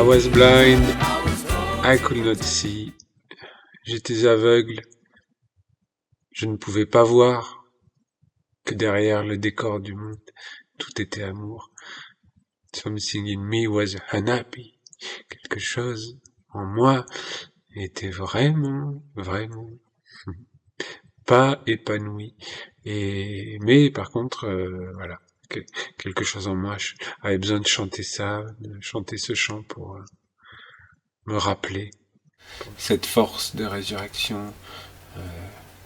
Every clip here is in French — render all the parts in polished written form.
was blind, I could not see. J'étais aveugle, je ne pouvais pas voir que derrière le décor du monde, tout était amour. Something in me was unhappy. Quelque chose en moi était vraiment pas épanoui. Mais par contre, voilà, quelque chose en moi avait besoin de chanter ça, de chanter ce chant pour me rappeler cette force de résurrection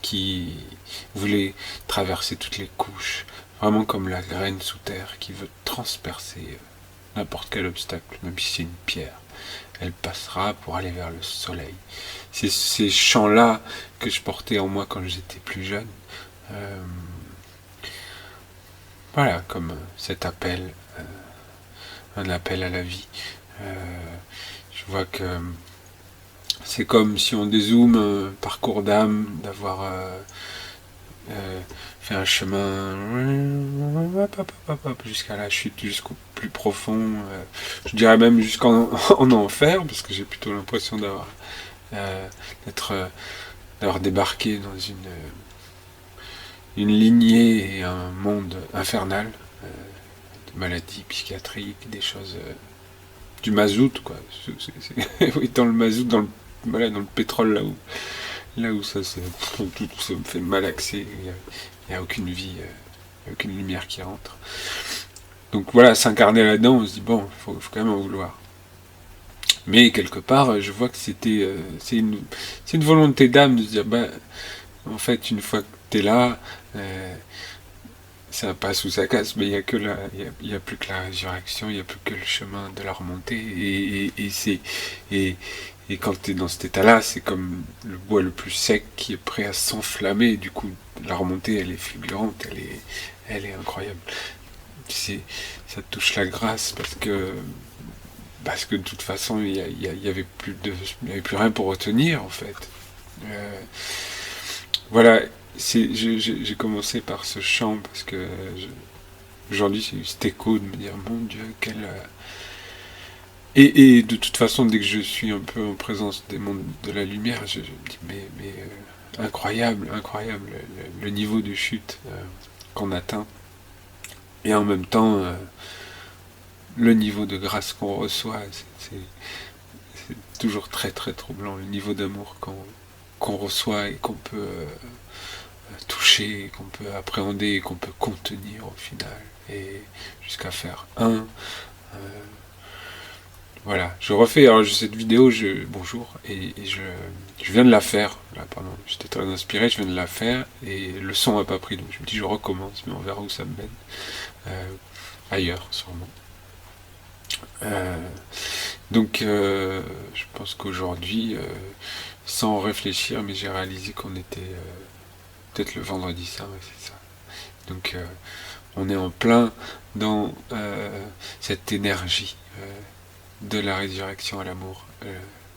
qui voulait traverser toutes les couches, vraiment comme la graine sous terre qui veut transpercer n'importe quel obstacle, même si c'est une pierre. Elle passera pour aller vers le soleil. C'est ces chants-là que je portais en moi quand j'étais plus jeune. Voilà, comme cet appel, un appel à la vie. Je vois que c'est comme si on dézoome parcours d'âme, d'avoir fait un chemin jusqu'à la chute, jusqu'au plus profond, je dirais même jusqu'en en enfer, parce que j'ai plutôt l'impression d'avoir débarqué dans une lignée et un monde infernal, des maladies psychiatriques, des choses, du mazout, quoi. Oui, dans le mazout, dans le pétrole, là où ça me fait malaxer, il n'y a aucune vie, aucune lumière qui rentre. Donc voilà, s'incarner là-dedans, on se dit bon, faut quand même en vouloir. Mais quelque part, je vois que c'est une volonté d'âme de se dire en fait, une fois que t'es là, ça passe ou ça casse, mais il y a plus que la résurrection, il y a plus que le chemin de la remontée, et quand tu es dans cet état-là, c'est comme le bois le plus sec qui est prêt à s'enflammer. Du coup, la remontée, elle est fulgurante, elle est incroyable. Ça touche la grâce parce que de toute façon, il y avait plus rien pour retenir en fait. Voilà, j'ai commencé par ce chant parce que aujourd'hui j'ai eu cet écho de me dire mon Dieu, et de toute façon, dès que je suis un peu en présence des mondes de la lumière, je me dis mais incroyable le niveau de chute qu'on atteint, et en même temps le niveau de grâce qu'on reçoit, c'est toujours très très troublant, le niveau d'amour qu'on reçoit et qu'on peut toucher, qu'on peut appréhender, qu'on peut contenir au final, et jusqu'à faire voilà, je refais alors cette vidéo, bonjour, et je viens de la faire, là, pardon, j'étais très inspiré, je viens de la faire, et le son n'a pas pris, donc je me dis je recommence, mais on verra où ça me mène, ailleurs sûrement. Donc je pense qu'aujourd'hui, sans réfléchir, mais j'ai réalisé qu'on était peut-être le vendredi saint, ouais, c'est ça. Donc on est en plein dans cette énergie de la résurrection à l'amour,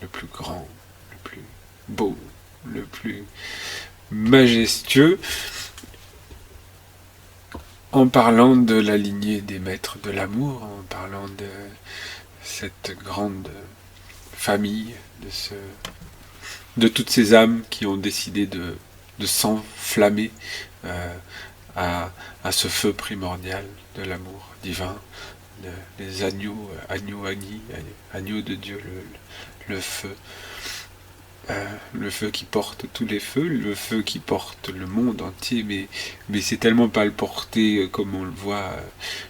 le plus grand, le plus beau, le plus majestueux, en parlant de la lignée des maîtres de l'amour, en parlant de cette grande famille, de toutes ces âmes qui ont décidé de s'enflammer à ce feu primordial de l'amour divin, les agneaux de Dieu, le feu. Le feu qui porte tous les feux, le feu qui porte le monde entier, mais c'est tellement pas le porter comme on le voit,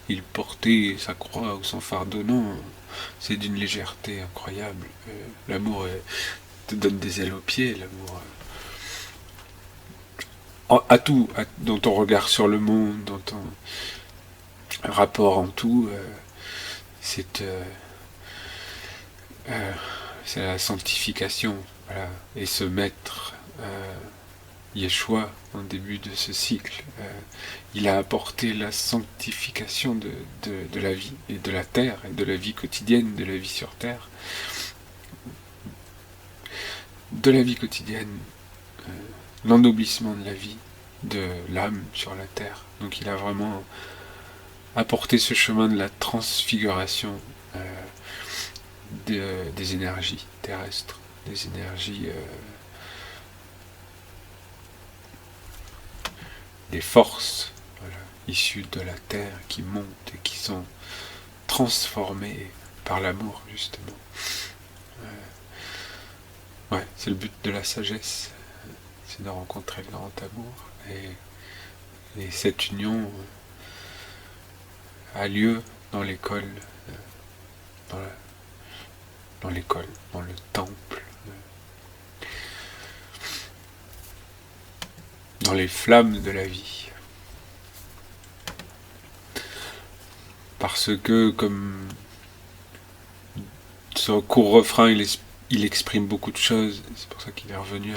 il portait sa croix ou son fardeau, non, c'est d'une légèreté incroyable. L'amour te donne des ailes aux pieds, l'amour. Dans ton regard sur le monde, dans ton rapport en tout, c'est la sanctification. Voilà. Et ce maître Yeshua, en début de ce cycle, il a apporté la sanctification de la vie et de la terre, et de la vie quotidienne, de la vie sur terre, de la vie quotidienne, l'ennoblissement de la vie, de l'âme sur la terre. Donc il a vraiment apporté ce chemin de la transfiguration, des énergies terrestres, des énergies, des forces, voilà, issues de la Terre qui montent et qui sont transformées par l'amour, justement. Ouais, c'est le but de la sagesse, c'est de rencontrer le grand amour. Et cette union a lieu dans l'école, dans, dans l'école, dans le temple, dans les flammes de la vie. Parce que, comme ce court refrain, il exprime beaucoup de choses, c'est pour ça qu'il est revenu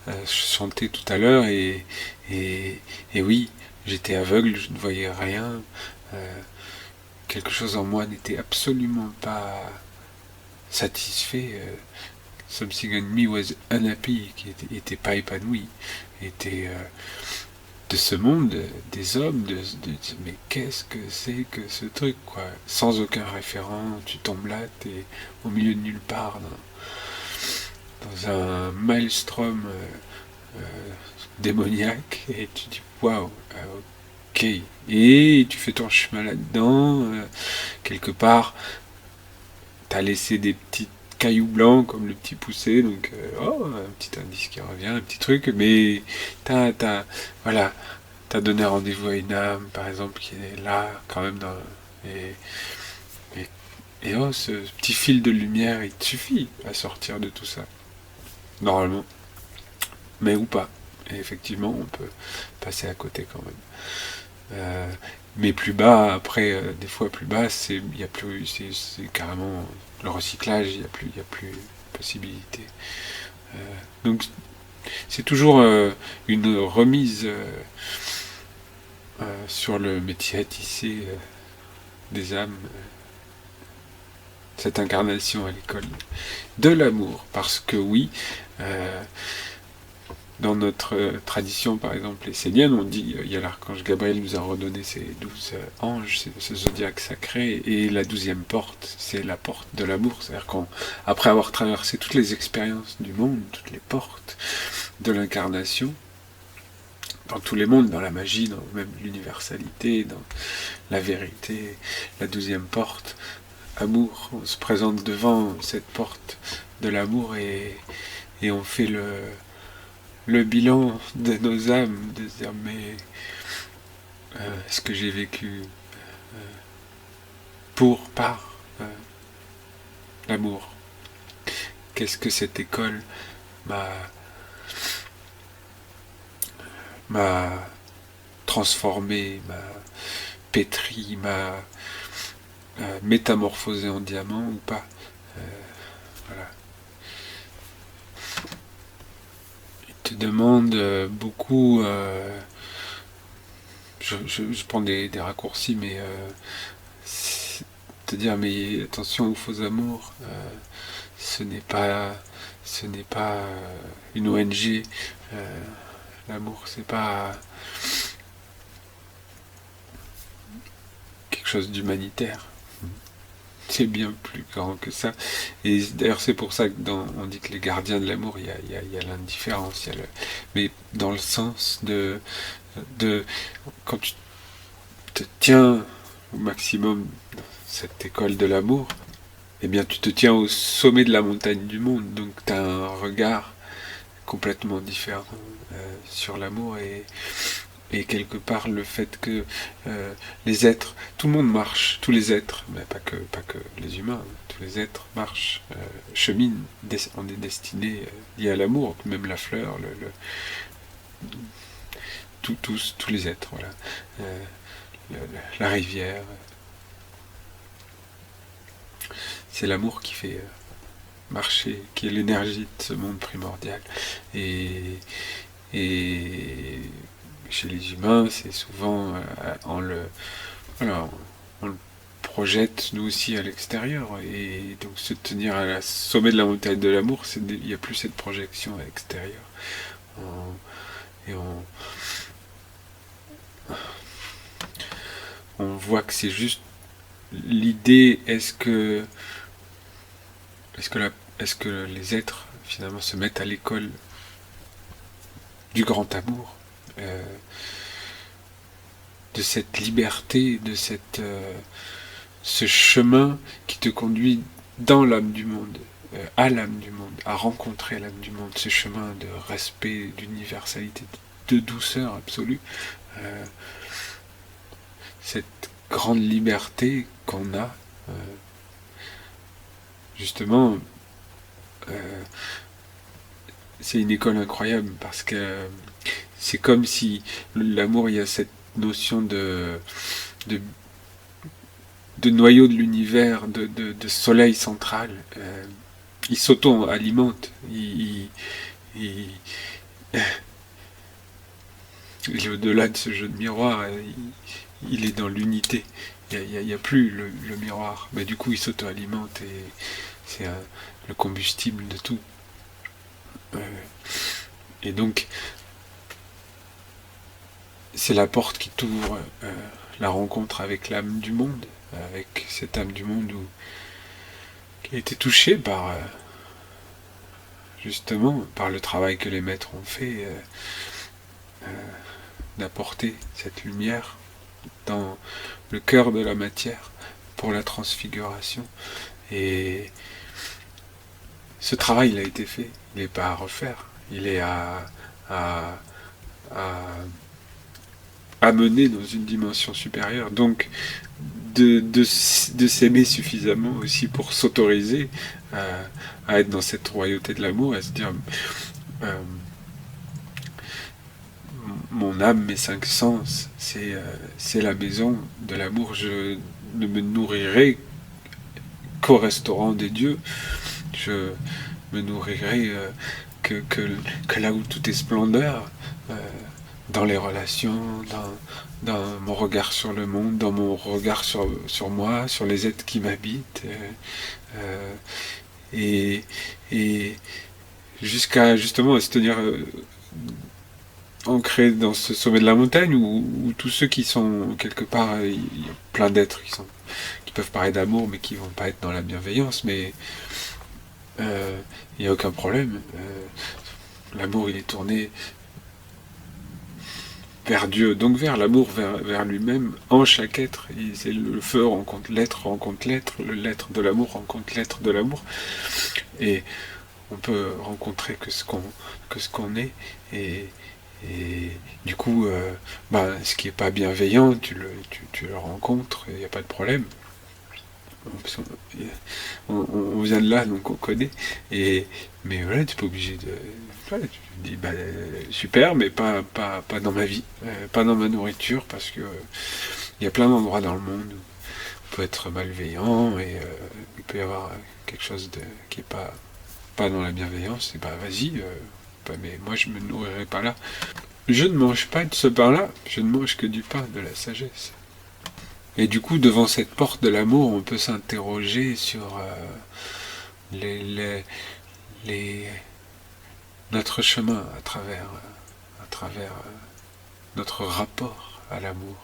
à chanter tout à l'heure, et oui, j'étais aveugle, je ne voyais rien, quelque chose en moi n'était absolument pas satisfait, something in me was unhappy, qui était pas épanoui, était de ce monde, des hommes, mais qu'est-ce que c'est que ce truc, quoi, sans aucun référent, tu tombes là, t'es au milieu de nulle part, dans un maelstrom démoniaque, et tu dis waouh, ok, et tu fais ton chemin là-dedans, quelque part, t'as laissé des petits cailloux blancs comme le petit poussé, donc un petit indice qui revient, un petit truc, mais voilà, t'as donné rendez-vous à une âme, par exemple, qui est là, quand même, et, ce petit fil de lumière, il te suffit à sortir de tout ça, normalement, mais ou pas. Et effectivement, on peut passer à côté quand même. Mais plus bas, après, des fois plus bas, c'est carrément le recyclage, il y a plus possibilité. Donc c'est toujours une remise sur le métier à tisser des âmes, cette incarnation à l'école de l'amour, parce que oui, dans notre tradition, par exemple, essénienne, on dit, il y a l'archange Gabriel nous a redonné ses 12 anges, ce zodiaque sacré, et la 12e porte, c'est la porte de l'amour. C'est-à-dire qu'après avoir traversé toutes les expériences du monde, toutes les portes de l'incarnation, dans tous les mondes, dans la magie, dans même l'universalité, dans la vérité, la 12e porte, amour, on se présente devant cette porte de l'amour et on fait le bilan de nos âmes, de se dire mais est-ce que j'ai vécu par l'amour? Qu'est-ce que cette école m'a transformé, m'a pétri, m'a métamorphosé en diamant ou pas? Voilà. Il te demande beaucoup. Je prends des raccourcis, mais te dire mais attention aux faux amours, ce n'est pas une ONG, l'amour c'est pas quelque chose d'humanitaire, c'est bien plus grand que ça, et d'ailleurs c'est pour ça que on dit que les gardiens de l'amour, il y a l'indifférence, mais dans le sens de quand tu te tiens au maximum dans cette école de l'amour, eh bien tu te tiens au sommet de la montagne du monde, donc tu as un regard complètement différent sur l'amour, et quelque part le fait que les êtres, tout le monde marche, tous les êtres, mais pas que les humains, tous les êtres marchent, cheminent, on est destiné lié à l'amour, même la fleur, tous les êtres, voilà. La rivière, c'est l'amour qui fait marcher, qui est l'énergie de ce monde primordial. Et chez les humains, c'est souvent on le projette nous aussi à l'extérieur. Et donc se tenir à la sommet de la montagne de l'amour, il n'y a plus cette projection à l'extérieur. On voit que c'est juste l'idée, est-ce que Est-ce que les êtres finalement se mettent à l'école du grand amour, de cette liberté, de ce chemin qui te conduit dans l'âme du monde, à l'âme du monde, à rencontrer l'âme du monde, ce chemin de respect, d'universalité, de douceur absolue, cette grande liberté qu'on a, justement, c'est une école incroyable parce que c'est comme si l'amour, il y a cette notion de noyau de l'univers, de soleil central. Il s'auto-alimente. Il est au-delà de ce jeu de miroir. Il est dans l'unité. Il n'y a plus le miroir. Mais du coup, il s'auto-alimente et c'est le combustible de tout. Et donc, c'est la porte qui t'ouvre la rencontre avec l'âme du monde, avec cette âme du monde qui a été touchée par, justement, par le travail que les maîtres ont fait, d'apporter cette lumière dans le cœur de la matière pour la transfiguration. Et ce travail, il a été fait, il n'est pas à refaire, il est à mener dans une dimension supérieure. Donc, de s'aimer suffisamment aussi pour s'autoriser à être dans cette royauté de l'amour, à se dire mon âme, mes 5 sens, c'est la maison de l'amour. Je ne me nourrirai qu'au restaurant des dieux. Je me nourrirai que là où tout est splendeur, dans les relations, dans mon regard sur le monde, dans mon regard sur moi, sur les êtres qui m'habitent, et jusqu'à justement se tenir ancré dans ce sommet de la montagne où tous ceux qui sont quelque part, il y a plein d'êtres qui peuvent parler d'amour mais qui vont pas être dans la bienveillance, mais il n'y a aucun problème. L'amour, il est tourné vers Dieu, donc vers l'amour, vers lui-même, en chaque être. Et c'est le feu rencontre l'être, l'être de l'amour rencontre l'être de l'amour. Et on peut rencontrer que ce qu'on est. Et du coup, ce qui n'est pas bienveillant, tu le rencontres, il n'y a pas de problème. On vient de là, donc on connaît. Mais voilà, tu n'es pas obligé de... Voilà, tu dis, super, mais pas dans ma vie, pas dans ma nourriture, parce que il y a plein d'endroits dans le monde où on peut être malveillant, et il peut y avoir quelque chose qui n'est pas dans la bienveillance, et vas-y, mais moi je me nourrirai pas là. Je ne mange pas de ce pain-là, je ne mange que du pain de la sagesse. Et du coup, devant cette porte de l'amour, on peut s'interroger sur notre chemin à travers notre rapport à l'amour,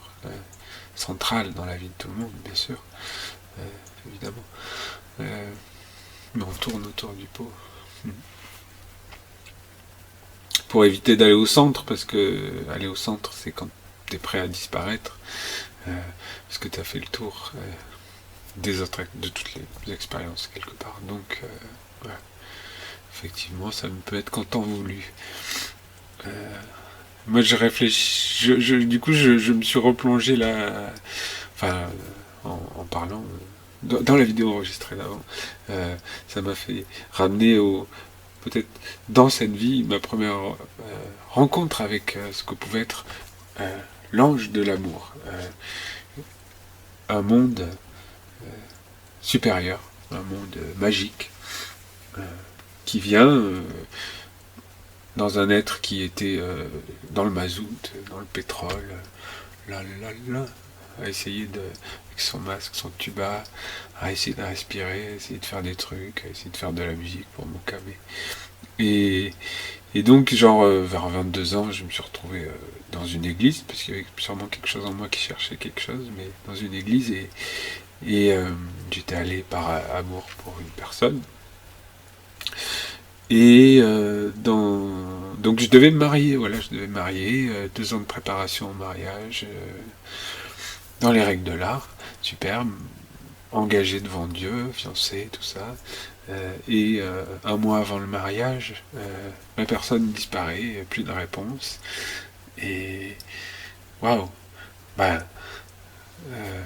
central dans la vie de tout le monde, bien sûr, évidemment. Mais on tourne autour du pot. Pour éviter d'aller au centre, parce que aller au centre, c'est quand tu es prêt à disparaître, parce que tu as fait le tour de toutes les expériences quelque part. Donc, voilà. Effectivement, ça ne peut être qu'en temps voulu. Moi, je réfléchis. Du coup, je me suis replongé là, enfin, en parlant dans la vidéo enregistrée d'avant. Ça m'a fait ramener peut-être dans cette vie ma première rencontre avec ce que pouvait être l'ange de l'amour, un monde supérieur, un monde magique, qui vient dans un être qui était dans le mazout, dans le pétrole, à essayer avec son masque, son tuba, à essayer de respirer, à essayer de faire des trucs, à essayer de faire de la musique pour me calmer. Et donc, vers 22 ans, je me suis retrouvé dans une église, parce qu'il y avait sûrement quelque chose en moi qui cherchait quelque chose, mais dans une église, et j'étais allé par amour pour une personne, Et donc je devais me marier, voilà, je devais me marier, 2 ans de préparation au mariage, dans les règles de l'art, super, engagé devant Dieu, fiancé, tout ça. Et un mois avant le mariage, la personne disparaît, plus de réponse. Et waouh, bah, euh,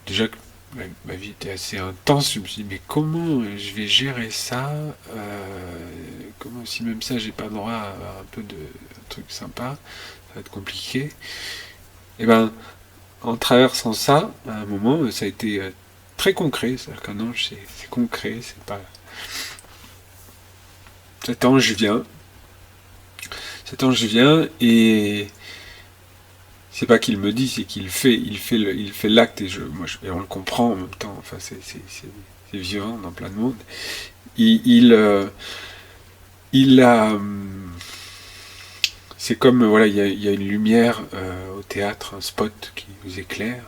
déjà que ma vie était assez intense, je me suis dit mais comment je vais gérer ça, comment si même ça j'ai pas le droit à avoir un peu de un truc sympa, ça va être compliqué. Et ben en traversant ça, à un moment ça a été très concret, c'est-à-dire qu'un ange c'est concret, c'est pas cet ange vient, et c'est pas qu'il me dit, c'est qu'il fait, il fait l'acte et et on le comprend en même temps. Enfin, c'est vivant dans plein de monde. Il a, c'est comme voilà, il y a une lumière au théâtre, un spot qui vous éclaire,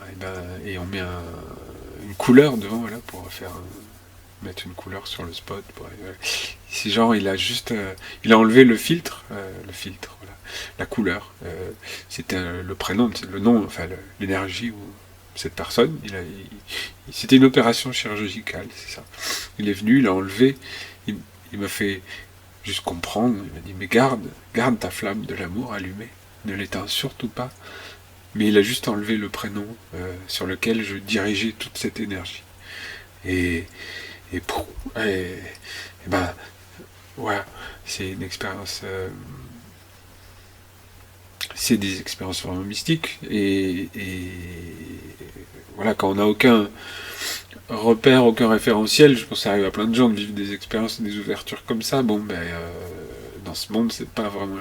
et on met une couleur devant, voilà, pour mettre une couleur sur le spot. Voilà. C'est genre, il a enlevé le filtre, voilà, la couleur. C'était le prénom, le nom, enfin l'énergie ou cette personne. C'était une opération chirurgicale, c'est ça. Il est venu, il a enlevé, il, il m'a fait juste comprendre. Il m'a dit mais garde ta flamme de l'amour allumée, ne l'éteins surtout pas. Mais il a juste enlevé le prénom sur lequel je dirigeais toute cette énergie. Et et, et ben voilà, c'est une expérience, c'est des expériences vraiment mystiques et voilà, quand on n'a aucun repère, aucun référentiel, je pense que ça arrive à plein de gens de vivre des expériences, des ouvertures comme ça. Bon, dans ce monde, c'est pas vraiment,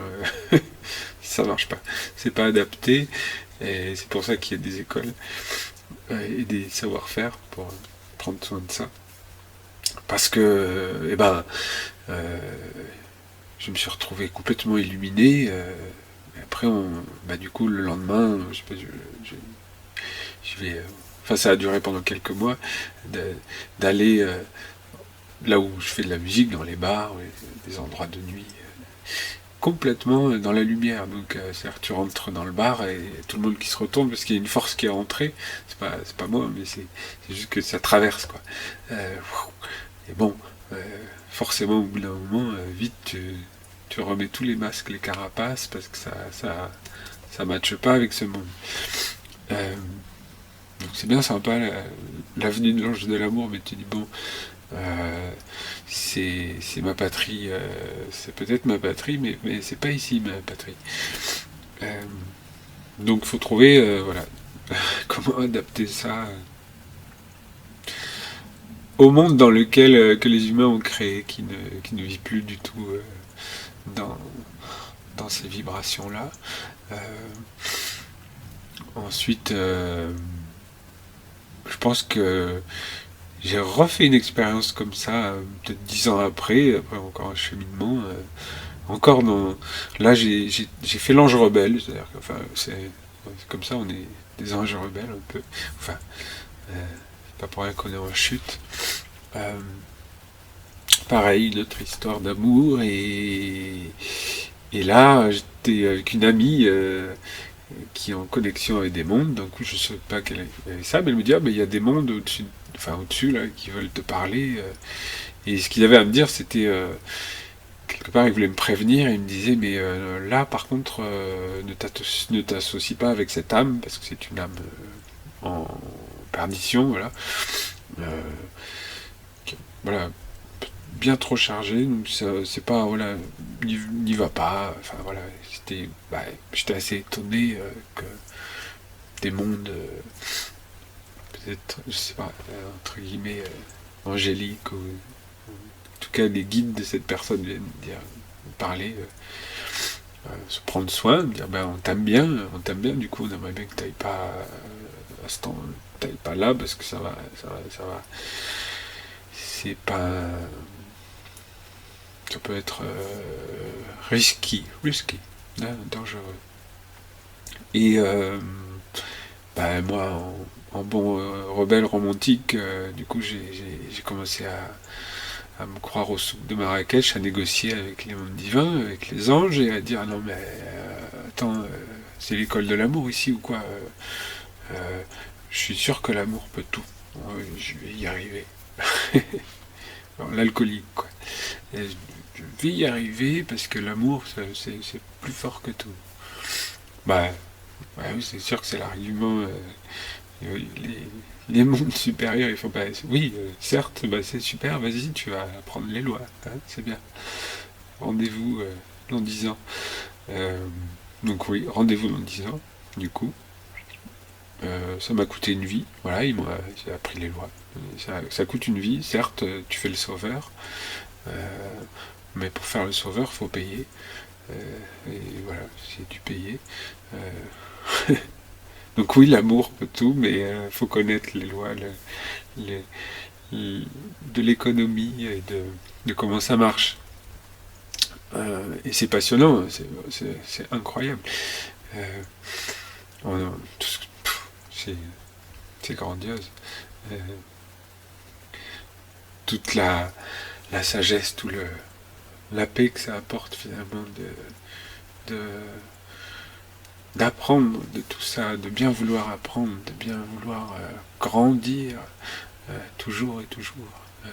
ça marche pas, c'est pas adapté, et c'est pour ça qu'il y a des écoles et des savoir-faire pour prendre soin de ça. Parce que, euh, je me suis retrouvé complètement illuminé. Et après, du coup, le lendemain, je sais pas, je vais, enfin, ça a duré pendant quelques mois, d'aller là où je fais de la musique, dans les bars, des endroits de nuit, complètement dans la lumière. Donc, c'est-à-dire que tu rentres dans le bar et tout le monde qui se retourne parce qu'il y a une force qui est rentrée. C'est pas moi, mais c'est juste que ça traverse, quoi. Et bon, forcément, au bout d'un moment, vite, tu remets tous les masques, les carapaces, parce que ça matche pas avec ce monde. Euh, donc c'est bien sympa l'avenue de l'ange de l'amour, mais tu dis bon, c'est ma patrie, c'est peut-être ma patrie, mais c'est pas ici ma patrie. Euh, donc faut trouver, voilà, comment adapter ça au monde dans lequel que les humains ont créé, qui ne vit plus du tout dans, dans ces vibrations-là. Euh, ensuite, je pense que j'ai refait une expérience comme ça, peut-être 10 ans après encore un cheminement. Encore dans. Là, j'ai fait l'ange rebelle, c'est-à-dire que, enfin, c'est comme ça, on est des anges rebelles un peu. Enfin, c'est pas pour rien qu'on est en chute. Euh, pareil, notre histoire d'amour, et là, j'étais avec une amie qui est en connexion avec des mondes. D'un coup, je ne sais pas quelle est ça, mais elle me dit ah, mais il y a des mondes au-dessus, enfin au-dessus là, qui veulent te parler. Et ce qu'il avait à me dire, c'était quelque part, il voulait me prévenir. Et il me disait mais là, par contre, ne t'associe pas avec cette âme parce que c'est une âme en perdition, voilà. Euh, voilà, bien trop chargé, donc c'est pas, voilà, n'y va pas, enfin voilà, j'étais assez étonné que des mondes, peut-être, je sais pas, entre guillemets, angéliques, ou en tout cas les guides de cette personne viennent dire, parler, se prendre soin, dire ben on t'aime bien, du coup on aimerait bien que t'ailles pas à ce temps, t'ailles pas là parce que ça va, c'est pas, ça peut être risky, hein, dangereux. Et moi, en bon rebelle romantique, du coup, j'ai commencé à me croire au souk de Marrakech, à négocier avec les mondes divins, avec les anges, et à dire non mais attends, c'est l'école de l'amour ici ou quoi je suis sûr que l'amour peut tout. Je vais y arriver. L'alcoolique, quoi. Et je vais y arriver parce que l'amour, c'est plus fort que tout. Bah, ouais, oui, c'est sûr que c'est l'argument. Les mondes supérieurs, ils font pas. Oui, certes, bah, c'est super, vas-y, tu vas apprendre les lois. Hein, c'est bien. Rendez-vous dans 10 ans. Euh, donc, oui, rendez-vous dans 10 ans, du coup. Ça m'a coûté une vie, voilà, j'ai appris les lois. Ça coûte une vie, certes, tu fais le sauveur, mais pour faire le sauveur, faut payer. Et voilà, j'ai dû payer. Donc oui, l'amour peut tout, mais faut connaître les lois les- de l'économie et de comment ça marche. Et c'est passionnant, c'est incroyable. Euh, tout c'est c'est grandiose. Euh, toute la sagesse, la paix que ça apporte finalement de d'apprendre de tout ça, de bien vouloir apprendre, de bien vouloir grandir toujours et toujours. Euh,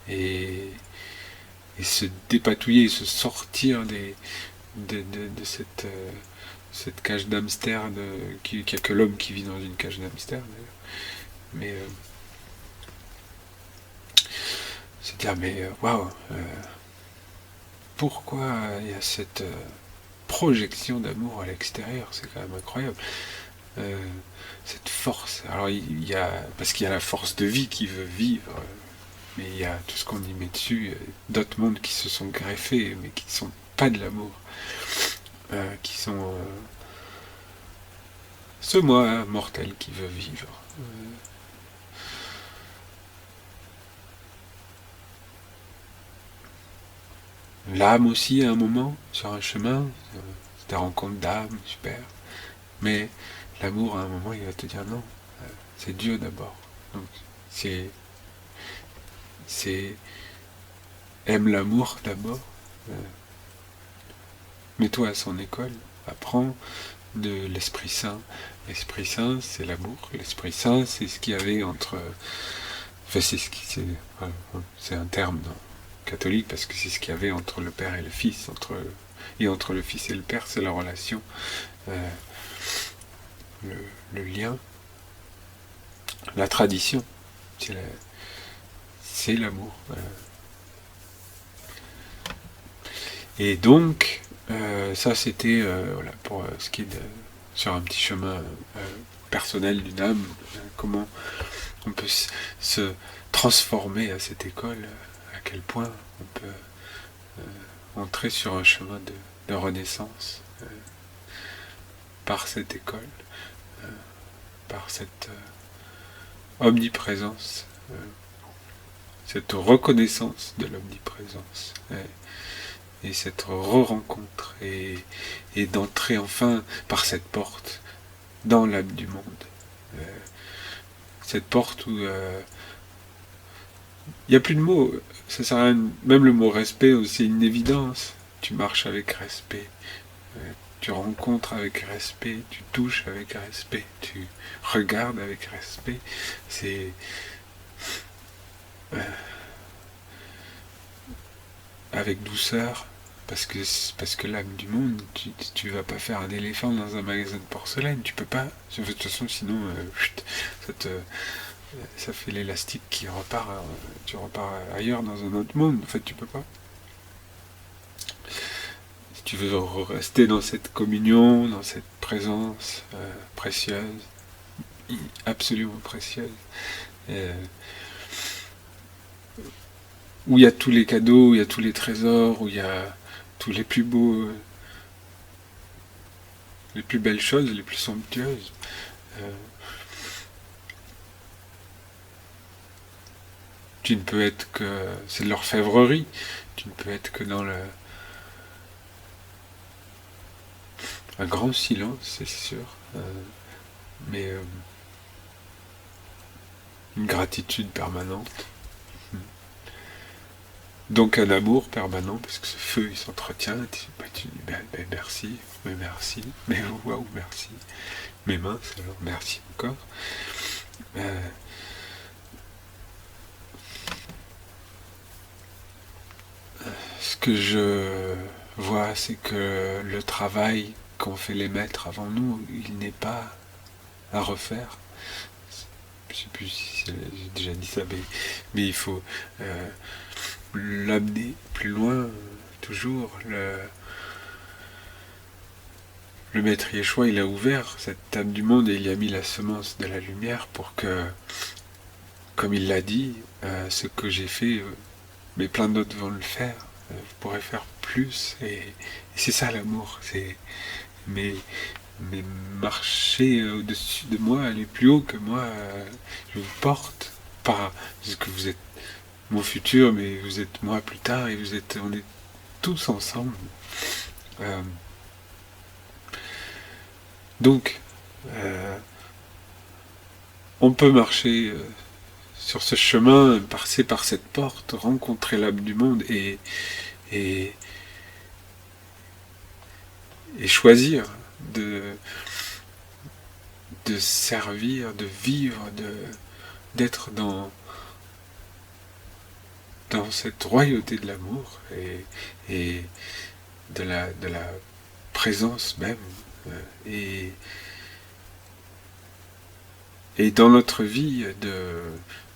et, et se dépatouiller, se sortir de cette cage d'hamster, qu'il n'y a que l'homme qui vit dans une cage d'hamster. Mais se dire, mais waouh, pourquoi il y a cette projection d'amour à l'extérieur, c'est quand même incroyable. Euh, cette force, alors il y a, parce qu'il y a la force de vie qui veut vivre, mais il y a tout ce qu'on y met dessus, d'autres mondes qui se sont greffés, mais qui ne sont pas de l'amour, qui sont ce moi mortel qui veut vivre. L'âme aussi à un moment, sur un chemin, c'est des rencontres d'âme, super. Mais l'amour à un moment il va te dire non, c'est Dieu d'abord. Donc c'est c'est aime l'amour d'abord, euh, mets-toi à son école, apprends de l'Esprit Saint. L'Esprit Saint, c'est l'amour. L'Esprit Saint, c'est ce qu'il y avait entre. Enfin, c'est un terme catholique parce que c'est ce qu'il y avait entre le Père et le Fils, et entre le Fils et le Père, c'est la relation, euh, le, le lien, la tradition, c'est l'amour. Et donc, ça c'était voilà, pour ce qui est sur un petit chemin personnel d'une âme, comment on peut se transformer à cette école, à quel point on peut entrer sur un chemin de renaissance par cette école, par cette omniprésence, cette reconnaissance de l'omniprésence. Et cette re-rencontre et d'entrer enfin par cette porte dans l'âme du monde. Euh, cette porte où il n'y a plus de mots, ça sert à rien, même le mot respect, c'est une évidence. Tu marches avec respect, tu rencontres avec respect, tu touches avec respect, tu regardes avec respect. C'est avec douceur, parce que l'âme du monde, tu vas pas faire un éléphant dans un magasin de porcelaine, tu peux pas. De toute façon, sinon, ça fait l'élastique qui repart, tu repars ailleurs dans un autre monde. En fait, tu peux pas. Si tu veux rester dans cette communion, dans cette présence précieuse, absolument précieuse, où il y a tous les cadeaux, où il y a tous les trésors, où il y a tous les plus beaux, les plus belles choses, les plus somptueuses. Euh, tu ne peux être que... C'est de l'orfèvrerie. Tu ne peux être que dans un grand silence, c'est sûr. Mais une gratitude permanente. Donc un amour permanent, parce que ce feu, il s'entretient, tu dis, merci, mais waouh, merci. Mais mince, alors merci encore. Euh, ce que je vois, c'est que le travail qu'ont fait les maîtres avant nous, il n'est pas à refaire. Je sais plus si j'ai déjà dit ça, mais il faut l'amener plus loin, toujours. Le maître Yeshua, il a ouvert cette table du monde et il y a mis la semence de la lumière pour que, comme il l'a dit, ce que j'ai fait, mais plein d'autres vont le faire. Vous pourrez faire plus. Et c'est ça l'amour. Mais, mais marcher au-dessus de moi, aller plus haut que moi, je vous porte. Pas parce que vous êtes mon futur, mais vous êtes moi plus tard et on est tous ensemble. Euh, donc, on peut marcher sur ce chemin, passer par cette porte, rencontrer l'âme du monde et choisir de servir, de vivre, d'être dans cette royauté de l'amour et de la présence même. Et dans notre vie, de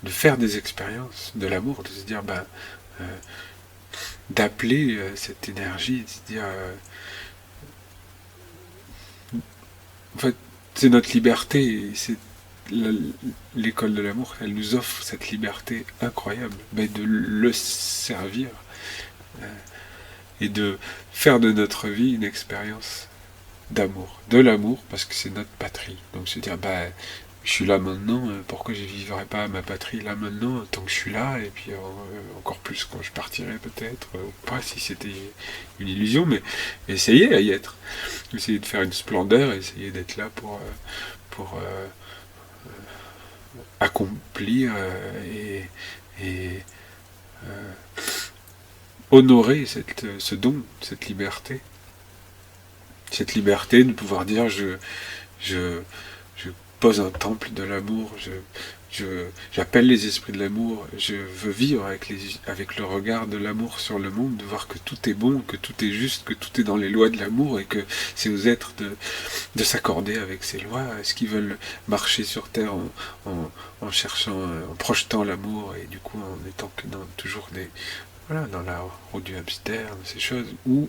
faire des expériences de l'amour, de se dire, d'appeler cette énergie, de se dire, en fait, c'est notre liberté, c'est l'école de l'amour, elle nous offre cette liberté incroyable, mais de le servir et de faire de notre vie une expérience d'amour, de l'amour, parce que c'est notre patrie. Donc se dire, je suis là maintenant, pourquoi je ne vivrais pas ma patrie là maintenant, tant que je suis là, et puis encore plus quand je partirai peut-être, ou pas si c'était une illusion, mais essayez à y être. Essayez de faire une splendeur, essayez d'être là pour accomplir et honorer ce don, cette liberté. Cette liberté de pouvoir dire je pose un temple de l'amour, j'appelle les esprits de l'amour, je veux vivre avec le regard de l'amour sur le monde, de voir que tout est bon, que tout est juste, que tout est dans les lois de l'amour et que c'est aux êtres de s'accorder avec ces lois. Est-ce qu'ils veulent marcher sur Terre en cherchant, en projetant l'amour et du coup en étant que toujours dans la route du hamster, ces choses, ou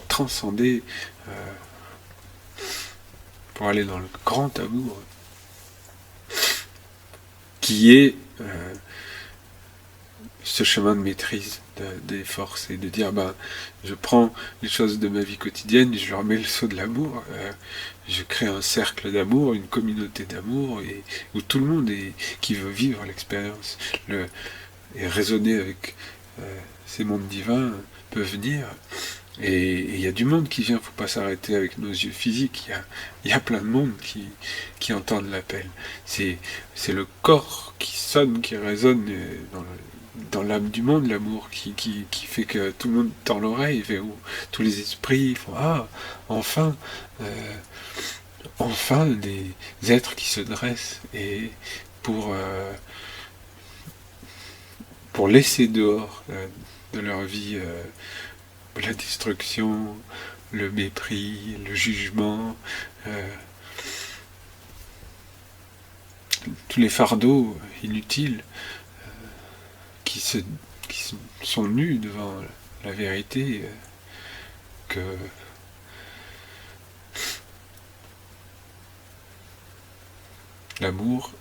transcender pour aller dans le grand amour qui est ce chemin de maîtrise des forces et de dire je prends les choses de ma vie quotidienne et je leur mets le sceau de l'amour, je crée un cercle d'amour, une communauté d'amour et où tout le monde qui veut vivre l'expérience et raisonner avec ces mondes divins peut venir. Et il y a du monde qui vient, faut pas s'arrêter avec nos yeux physiques, il y a plein de monde qui entendent l'appel. C'est le corps qui sonne, qui résonne dans l'âme du monde, l'amour, qui fait que tout le monde tend l'oreille, où tous les esprits font enfin, enfin des êtres qui se dressent et pour laisser dehors de leur vie la destruction, le mépris, le jugement, tous les fardeaux inutiles qui sont nus devant la vérité que l'amour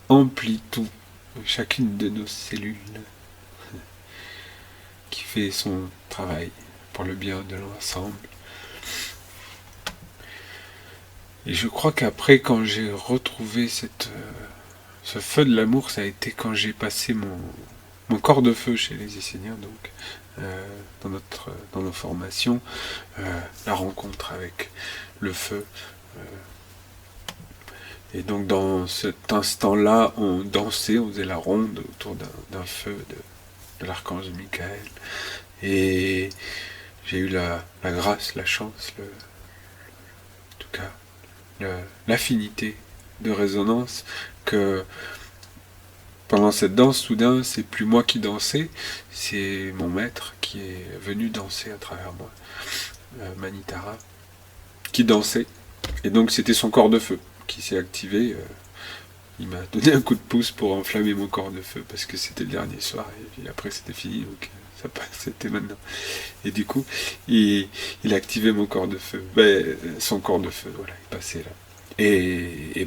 emplit tout, chacune de nos cellules, qui fait son travail pour le bien de l'ensemble. Et je crois qu'après, quand j'ai retrouvé ce feu de l'amour, ça a été quand j'ai passé mon corps de feu chez les Esséniens, donc dans nos formations, la rencontre avec le feu, Et donc dans cet instant-là, on dansait, on faisait la ronde autour d'un feu de l'archange Michael. Et j'ai eu la grâce, la chance, en tout cas, l'affinité de résonance que pendant cette danse, soudain, c'est plus moi qui dansais, c'est mon maître qui est venu danser à travers moi, Manitara, qui dansait. Et donc c'était son corps de feu qui s'est activé. Il m'a donné un coup de pouce pour enflammer mon corps de feu parce que c'était le dernier soir et puis après c'était fini, donc c'était maintenant. Et du coup, il a activé mon corps de feu, son corps de feu, voilà, il passait là. Et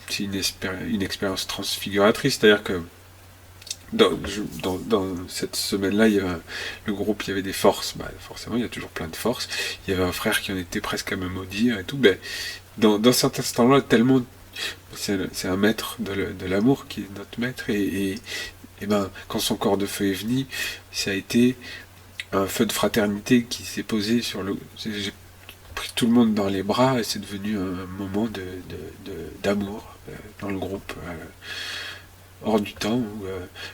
c'est une expérience transfiguratrice, c'est-à-dire que dans cette semaine-là, le groupe, il y avait des forces, forcément il y a toujours plein de forces, il y avait un frère qui en était presque à me maudire et tout, dans cet instant-là, tellement, c'est un maître de l'amour qui est notre maître, et quand son corps de feu est venu, ça a été un feu de fraternité qui s'est posé sur le... J'ai pris tout le monde dans les bras et c'est devenu un moment d'amour dans le groupe, hors du temps, où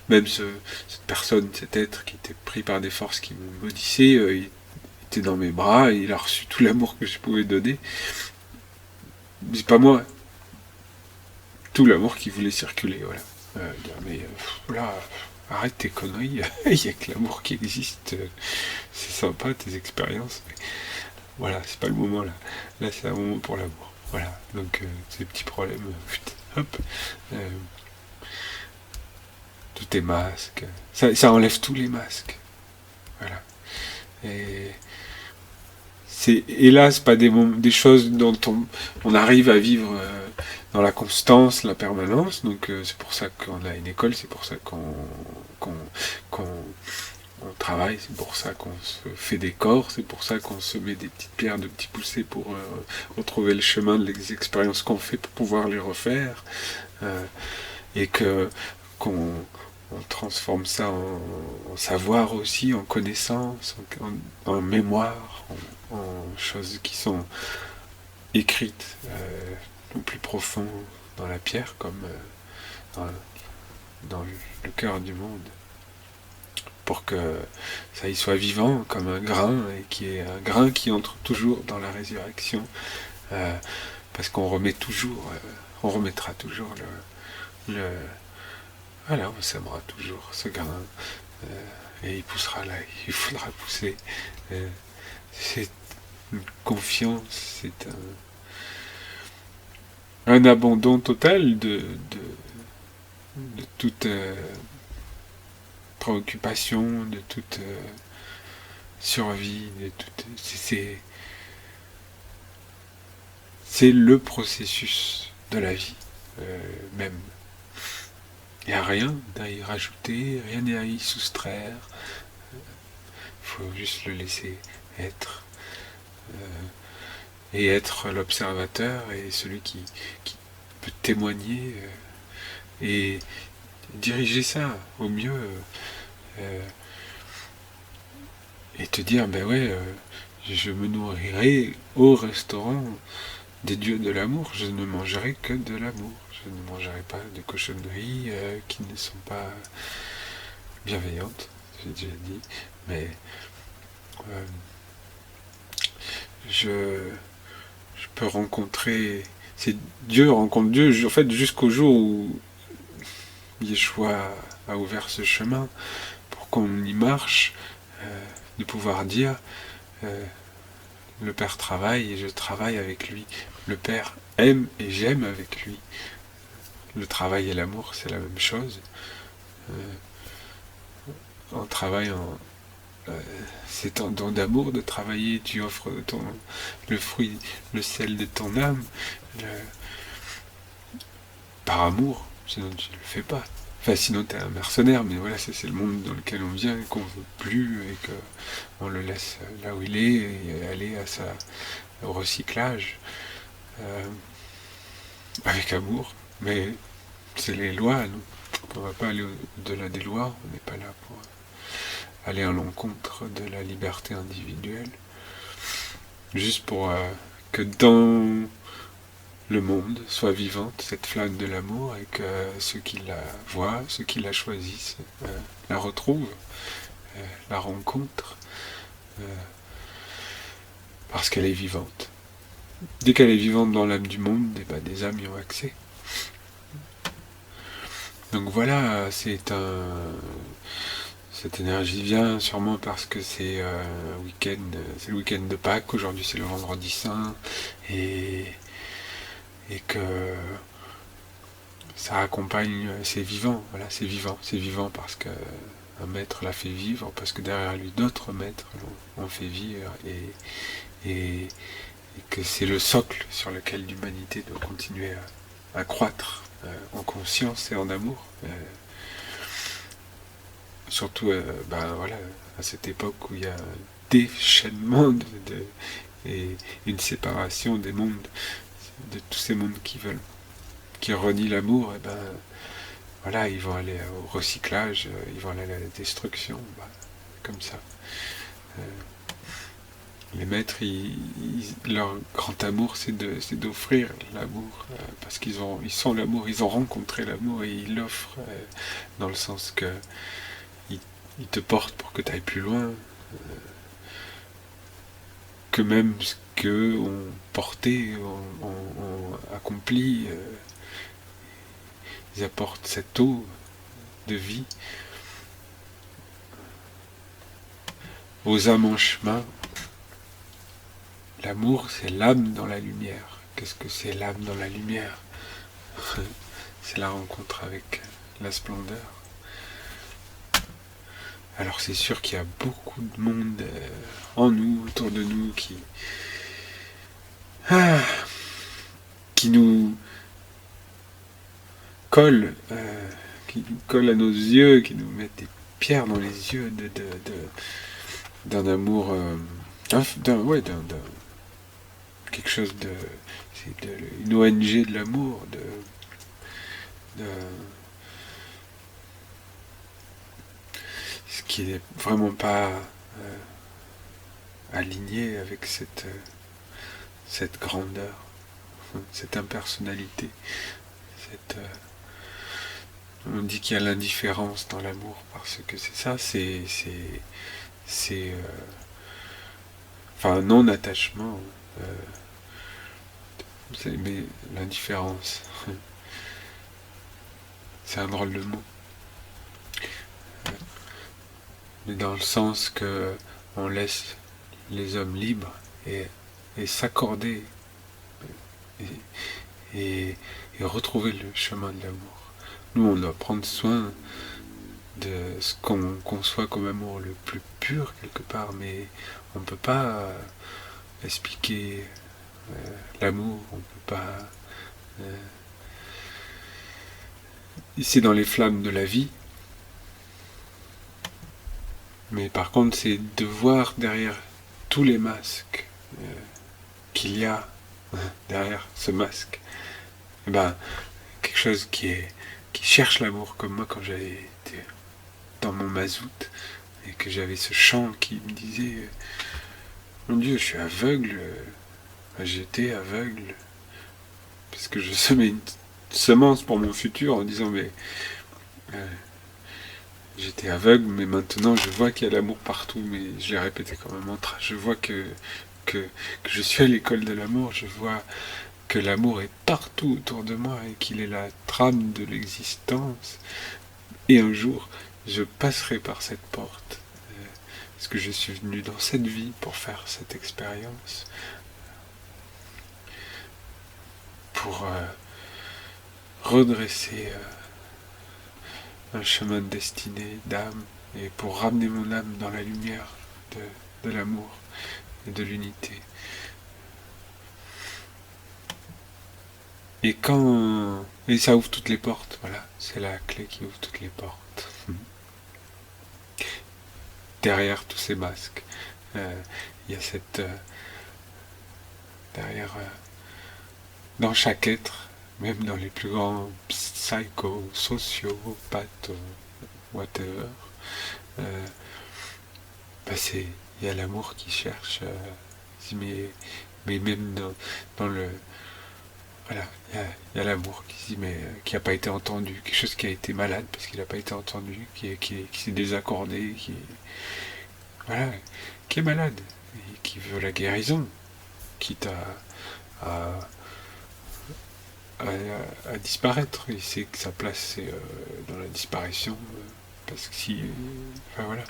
même cette personne, cet être qui était pris par des forces qui me maudissaient, il était dans mes bras et il a reçu tout l'amour que je pouvais donner. C'est pas moi, tout l'amour qui voulait circuler, voilà. Mais là, arrête tes conneries, il n'y a que l'amour qui existe, c'est sympa tes expériences, mais voilà, c'est pas le moment là. Là, c'est un moment pour l'amour. Voilà, donc ces petits problèmes, hop, tout est masque. Ça enlève tous les masques. Voilà. Et c'est hélas pas des choses dont on arrive à vivre dans la constance, la permanence. Donc c'est pour ça qu'on a une école, c'est pour ça qu'on on travaille, c'est pour ça qu'on se fait des corps, c'est pour ça qu'on se met des petites pierres de petits poussés pour retrouver le chemin des expériences qu'on fait pour pouvoir les refaire, et qu'on transforme ça en savoir aussi, en connaissance, en mémoire, en choses qui sont écrites au plus profond dans la pierre, comme dans le cœur du monde, pour que ça y soit vivant comme un grain, et qui est un grain qui entre toujours dans la résurrection, parce qu'on remet toujours, on remettra toujours voilà, on sèmera toujours ce grain, et il poussera là, il faudra pousser. C'est une confiance, c'est un abandon total de toute préoccupation, de toute survie, de toute... C'est le processus de la vie, même. Il n'y a rien à y rajouter, rien à y soustraire. Il faut juste le laisser être. Et être l'observateur et celui qui peut témoigner et diriger ça au mieux. Et te dire, je me nourrirai au restaurant des dieux de l'amour, je ne mangerai que de l'amour. Je ne mangerai pas de cochonneries qui ne sont pas bienveillantes, j'ai déjà dit, mais je peux rencontrer... C'est Dieu rencontre Dieu, en fait, jusqu'au jour où Yeshua a ouvert ce chemin pour qu'on y marche, de pouvoir dire le Père travaille et je travaille avec lui. Le Père aime et j'aime avec lui. Le travail et l'amour, c'est la même chose. En travaillant, c'est un don d'amour de travailler, tu offres le fruit, le sel de ton âme, par amour, sinon tu ne le fais pas. Enfin, sinon t'es un mercenaire, mais voilà, c'est le monde dans lequel on vient, qu'on veut plus, et qu'on le laisse là où il est, et aller au recyclage, avec amour. Mais c'est les lois, nous. On ne va pas aller au-delà des lois, on n'est pas là pour aller à l'encontre de la liberté individuelle. Juste pour que dans le monde soit vivante, cette flamme de l'amour, et que ceux qui la voient, ceux qui la choisissent, la retrouvent, la rencontrent, parce qu'elle est vivante. Dès qu'elle est vivante dans l'âme du monde, des âmes y ont accès. Donc voilà, cette énergie vient sûrement parce que c'est c'est le week-end de Pâques, aujourd'hui c'est le vendredi saint, et que ça accompagne, c'est vivant, voilà, c'est vivant parce que un maître l'a fait vivre, parce que derrière lui d'autres maîtres l'ont fait vivre, et que c'est le socle sur lequel l'humanité doit continuer à croître en conscience et en amour. Surtout voilà, à cette époque où il y a un déchaînement et une séparation des mondes, de tous ces mondes qui renient l'amour, et voilà, ils vont aller au recyclage, ils vont aller à la destruction, comme ça. Les maîtres, leur grand amour, c'est d'offrir l'amour, parce ils sont l'amour, ils ont rencontré l'amour et ils l'offrent, dans le sens que ils te portent pour que tu ailles plus loin, que même ce qu'eux ont porté, ont accompli, ils apportent cette eau de vie aux âmes en chemin. L'amour, c'est l'âme dans la lumière. Qu'est-ce que c'est l'âme dans la lumière? C'est la rencontre avec la splendeur. Alors c'est sûr qu'il y a beaucoup de monde en nous, autour de nous, qui nous colle à nos yeux, qui nous mettent des pierres dans les yeux d'un amour, quelque chose une ONG de l'amour, ce qui n'est vraiment pas aligné avec cette grandeur, cette impersonnalité, on dit qu'il y a l'indifférence dans l'amour, parce que c'est ça, un non-attachement, mais l'indifférence, c'est un drôle de mot. Mais dans le sens que on laisse les hommes libres et s'accorder et retrouver le chemin de l'amour. Nous, on doit prendre soin de ce qu'on conçoit comme amour le plus pur quelque part, mais on ne peut pas expliquer l'amour, on ne peut pas... c'est dans les flammes de la vie, mais par contre c'est de voir derrière tous les masques qu'il y a derrière ce masque, quelque chose qui cherche l'amour, comme moi quand j'avais été dans mon mazout et que j'avais ce chant qui me disait mon Dieu, je suis aveugle, j'étais aveugle parce que je semais une semence pour mon futur en disant mais j'étais aveugle, mais maintenant je vois qu'il y a l'amour partout, mais je l'ai répété comme un mantra, je vois que je suis à l'école de l'amour, je vois que l'amour est partout autour de moi et qu'il est la trame de l'existence, et un jour je passerai par cette porte, parce que je suis venu dans cette vie pour faire cette expérience, pour redresser un chemin de destinée, d'âme, et pour ramener mon âme dans la lumière de l'amour et de l'unité. Et ça ouvre toutes les portes, voilà, c'est la clé qui ouvre toutes les portes. Derrière tous ces masques, il y a cette... derrière... dans chaque être, même dans les plus grands psychos, sociopathes, whatever, il y a l'amour qui cherche, mais même dans voilà, il y a l'amour qui n'a pas été entendu, quelque chose qui a été malade parce qu'il n'a pas été entendu, qui s'est désaccordé, voilà, qui est malade, et qui veut la guérison, quitte à, à disparaître. Il sait que sa place c'est dans la disparition, parce que si, enfin voilà,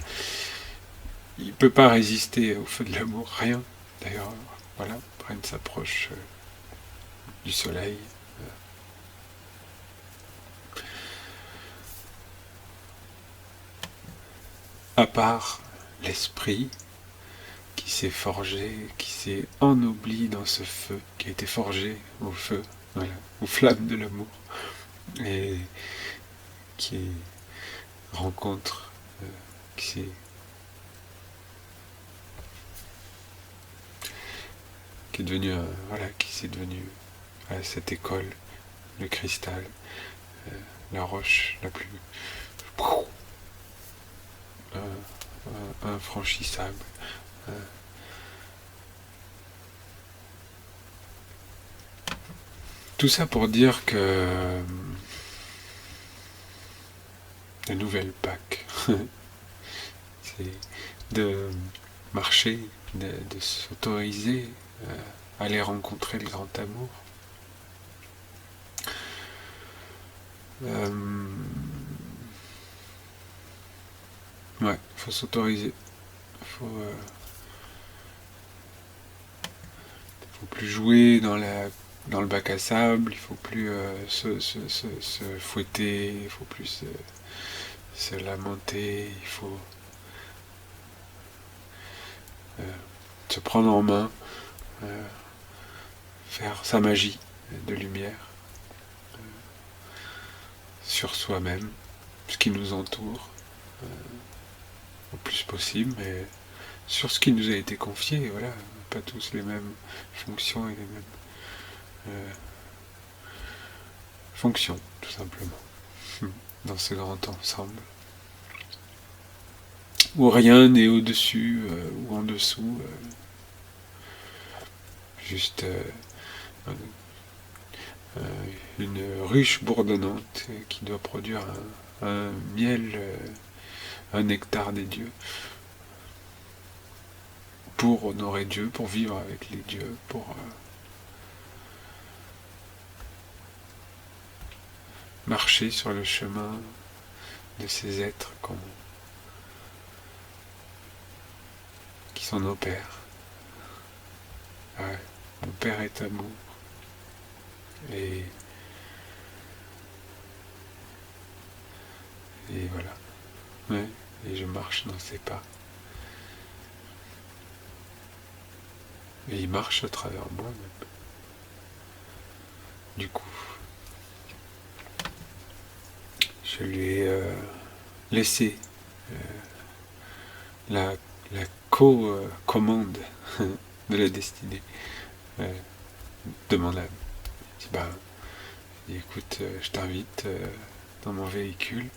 il peut pas résister au feu de l'amour, rien. D'ailleurs, voilà, Bren s'approche du soleil. À part l'esprit qui s'est forgé, qui s'est ennobli dans ce feu, qui a été forgé au feu, voilà, aux flammes de l'amour, et qui rencontre, qui est devenu, voilà, qui s'est devenu à cette école, le cristal, la roche la plus infranchissable. Tout ça pour dire que la nouvelle Pâques, c'est de marcher, de s'autoriser à aller rencontrer le grand amour. Ouais, faut s'autoriser. Faut plus jouer dans le bac à sable, il faut plus se fouetter, il faut plus se lamenter, il faut se prendre en main, faire sa magie de lumière sur soi-même, ce qui nous entoure, au plus possible, mais sur ce qui nous a été confié, voilà, pas tous les mêmes fonctions et les mêmes fonctions, tout simplement, dans ce grand ensemble, où rien n'est au-dessus ou en dessous, juste une ruche bourdonnante qui doit produire un miel, un nectar des dieux, pour honorer Dieu, pour vivre avec les dieux, pour marcher sur le chemin de ces êtres qui sont nos pères. Ouais, mon père est amour. Et voilà. Ouais, et je marche dans ses pas. Et il marche à travers moi même. Du coup, je lui ai laissé la co-commande de la destinée de mon âme. Je dis, écoute, je t'invite dans mon véhicule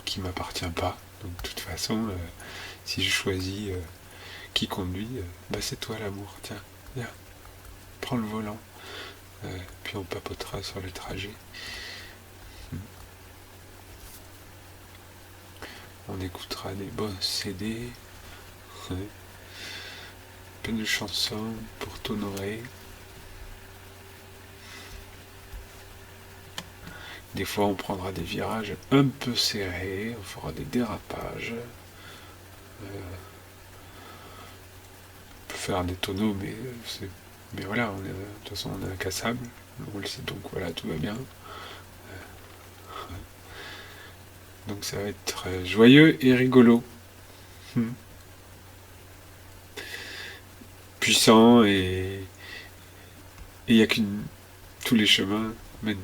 qui m'appartient pas. Donc de toute façon, si je choisis qui conduit, c'est toi l'amour. Tiens, viens, prends le volant. Puis on papotera sur le trajet. On écoutera des bons CD, plein de chansons pour t'honorer. Des fois on prendra des virages un peu serrés, on fera des dérapages. On peut faire des tonneaux, mais voilà, de toute façon on est incassable, donc voilà, tout va bien. Donc ça va être joyeux et rigolo. Puissant et il n'y a tous les chemins mènent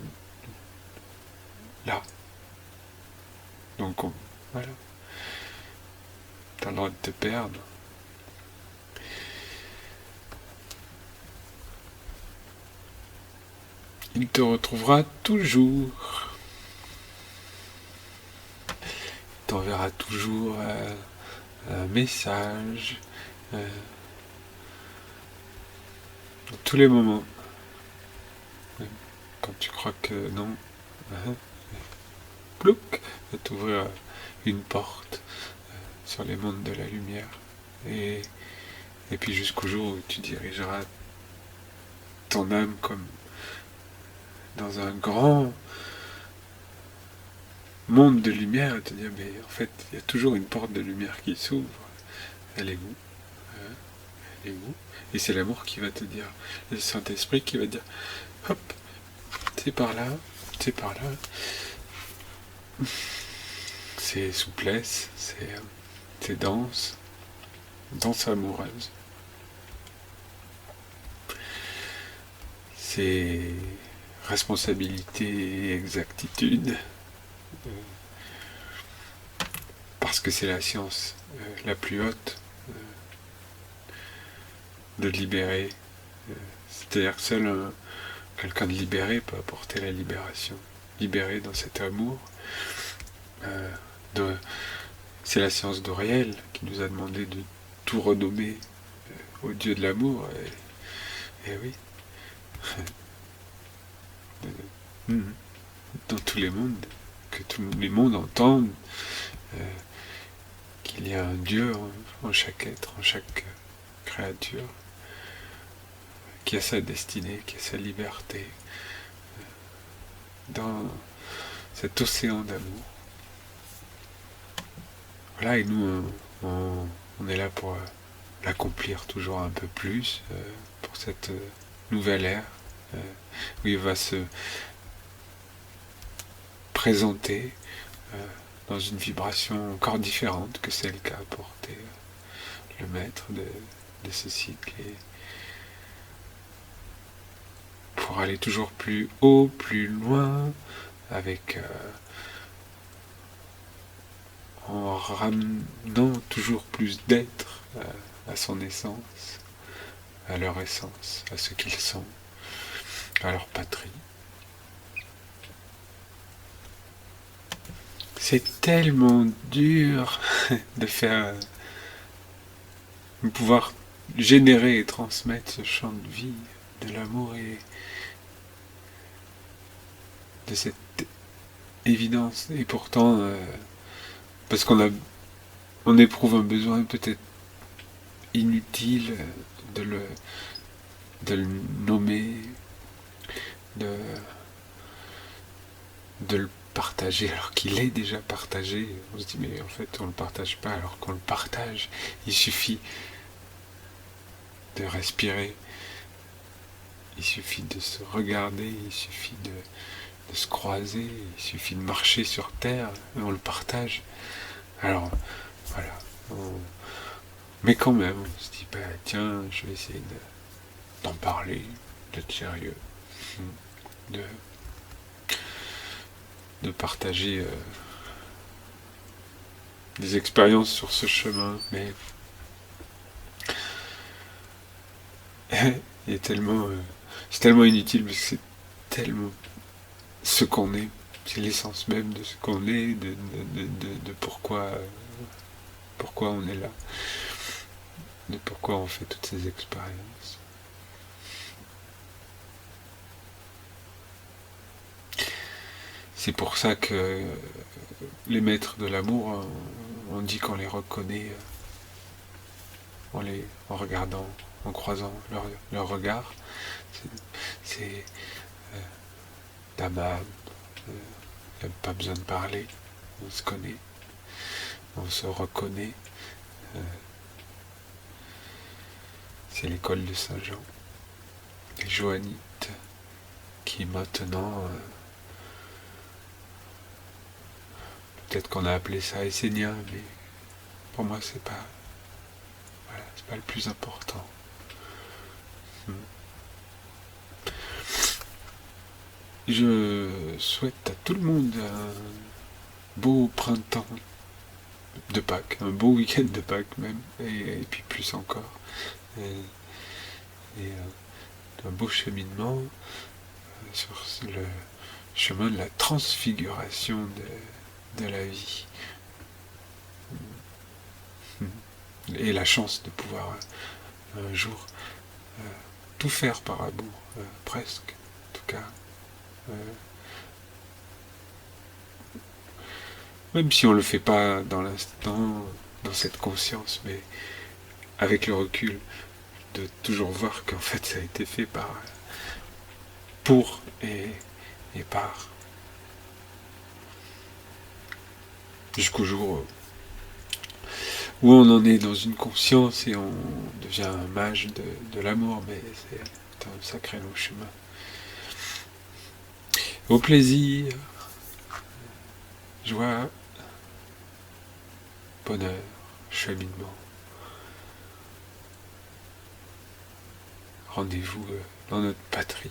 là. Donc voilà. T'as le droit de te perdre. Il te retrouvera toujours. Il t'enverra toujours un message, dans tous les moments. Même quand tu crois que non, plouc, va t'ouvrir une porte sur les mondes de la lumière. Et puis jusqu'au jour où tu dirigeras ton âme comme dans un grand monde de lumière et te dire, mais en fait, il y a toujours une porte de lumière qui s'ouvre. Elle est où? Elle est où? Et c'est l'amour qui va te dire, le Saint-Esprit qui va te dire, hop, c'est par là, c'est par là. C'est souplesse, c'est danse amoureuse. C'est responsabilité et exactitude. Parce que c'est la science la plus haute de libérer. C'est-à-dire que seul quelqu'un de libéré peut apporter la libération. Libéré dans cet amour. C'est la science d'Auriel qui nous a demandé de tout renommer au Dieu de l'amour. Et oui. Dans tous les mondes, que tous les mondes entendent qu'il y a un Dieu en chaque être, en chaque créature, qui a sa destinée, qui a sa liberté, dans cet océan d'amour. Voilà, et nous, on est là pour l'accomplir toujours un peu plus, pour cette nouvelle ère, où il va se présenter dans une vibration encore différente que celle qu'a apporté le maître de ce cycle, et pour aller toujours plus haut, plus loin, avec en ramenant toujours plus d'êtres à son essence, à leur essence, à ce qu'ils sont, à leur patrie. C'est tellement dur de pouvoir générer et transmettre ce champ de vie, de l'amour et de cette évidence. Et pourtant, parce on éprouve un besoin peut-être inutile de le nommer, de le partager alors qu'il est déjà partagé. On se dit mais en fait on le partage pas, alors qu'on le partage. Il suffit de respirer, il suffit de se regarder, il suffit de se croiser, il suffit de marcher sur terre, et on le partage. Alors voilà, mais quand même on se dit bah tiens, je vais essayer d'en parler, d'être sérieux, de partager des expériences sur ce chemin, mais il est tellement, c'est tellement inutile parce que c'est tellement ce qu'on est, c'est l'essence même de ce qu'on est, de pourquoi on est là, de pourquoi on fait toutes ces expériences. C'est pour ça que les maîtres de l'amour, on dit qu'on les reconnaît en regardant, en croisant leur regard. C'est d'âme à âme. Il n'y a pas besoin de parler. On se connaît. On se reconnaît. C'est l'école de Saint-Jean. Les Johannites qui maintenant... peut-être qu'on a appelé ça essénien, mais pour moi c'est pas le plus important. Je souhaite à tout le monde un beau printemps de Pâques, un beau week-end de Pâques même, et puis plus encore, et un beau cheminement sur le chemin de la transfiguration de la vie. Et la chance de pouvoir un jour tout faire par amour, presque, en tout cas. Euh, Même si on le fait pas dans l'instant, dans cette conscience, mais avec le recul, de toujours voir qu'en fait ça a été fait pour et par. Jusqu'au jour où on en est dans une conscience et on devient un mage de l'amour, mais c'est un sacré long chemin. Au plaisir, joie, bonheur, cheminement. Rendez-vous dans notre patrie.